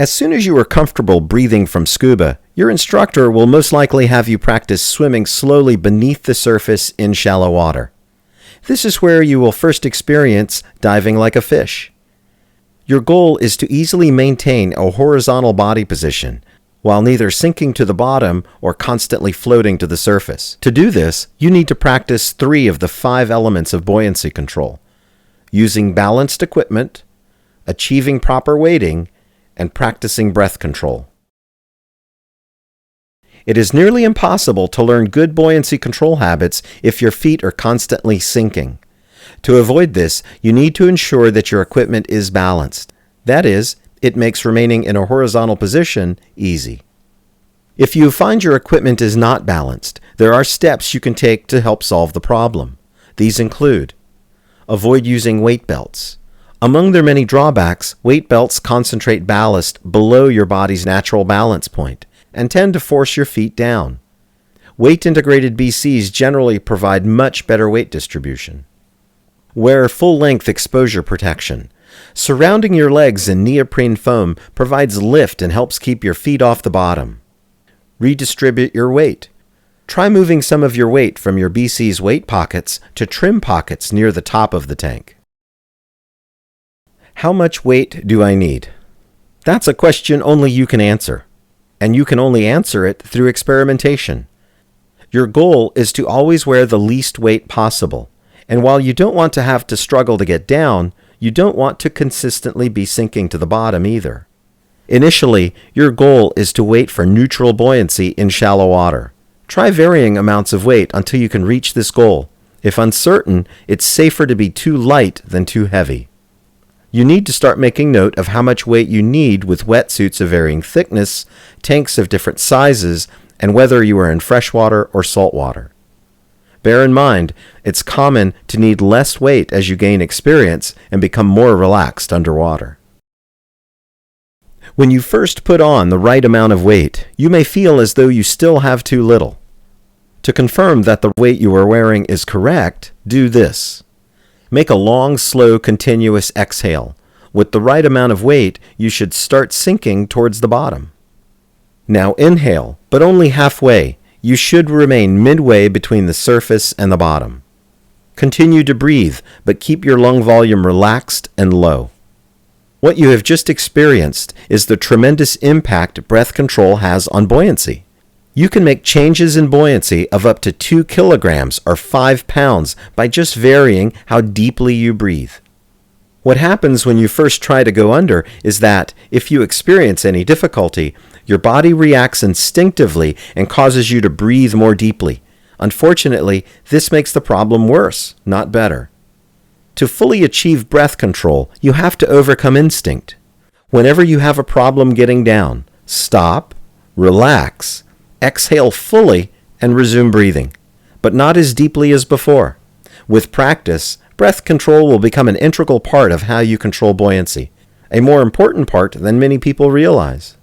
As soon as you are comfortable breathing from scuba, your instructor will most likely have you practice swimming slowly beneath the surface in shallow water. This is where you will first experience diving like a fish. Your goal is to easily maintain a horizontal body position, while neither sinking to the bottom or constantly floating to the surface. To do this, you need to practice 3 of the 5 elements of buoyancy control: using balanced equipment, achieving proper weighting, and practicing breath control. It is nearly impossible to learn good buoyancy control habits if your feet are constantly sinking. To avoid this, you need to ensure that your equipment is balanced. That is, it makes remaining in a horizontal position easy. If you find your equipment is not balanced, there are steps you can take to help solve the problem. These include: avoid using weight belts. Among their many drawbacks, weight belts concentrate ballast below your body's natural balance point and tend to force your feet down. Weight-integrated BCs generally provide much better weight distribution. Wear full-length exposure protection. Surrounding your legs in neoprene foam provides lift and helps keep your feet off the bottom. Redistribute your weight. Try moving some of your weight from your BC's weight pockets to trim pockets near the top of the tank. How much weight do I need? That's a question only you can answer, and you can only answer it through experimentation. Your goal is to always wear the least weight possible, and while you don't want to have to struggle to get down, you don't want to consistently be sinking to the bottom either. Initially, your goal is to wait for neutral buoyancy in shallow water. Try varying amounts of weight until you can reach this goal. If uncertain, it's safer to be too light than too heavy. You need to start making note of how much weight you need with wetsuits of varying thickness, tanks of different sizes, and whether you are in freshwater or saltwater. Bear in mind, it's common to need less weight as you gain experience and become more relaxed underwater. When you first put on the right amount of weight, you may feel as though you still have too little. To confirm that the weight you are wearing is correct, do this. Make a long, slow, continuous exhale. With the right amount of weight, you should start sinking towards the bottom. Now inhale, but only halfway. You should remain midway between the surface and the bottom. Continue to breathe, but keep your lung volume relaxed and low. What you have just experienced is the tremendous impact breath control has on buoyancy. You can make changes in buoyancy of up to 2 kilograms or 5 pounds by just varying how deeply you breathe. What happens when you first try to go under is that, if you experience any difficulty, your body reacts instinctively and causes you to breathe more deeply. Unfortunately, this makes the problem worse, not better. To fully achieve breath control, you have to overcome instinct. Whenever you have a problem getting down, stop, relax, exhale fully, and resume breathing, but not as deeply as before. With practice, breath control will become an integral part of how you control buoyancy, a more important part than many people realize.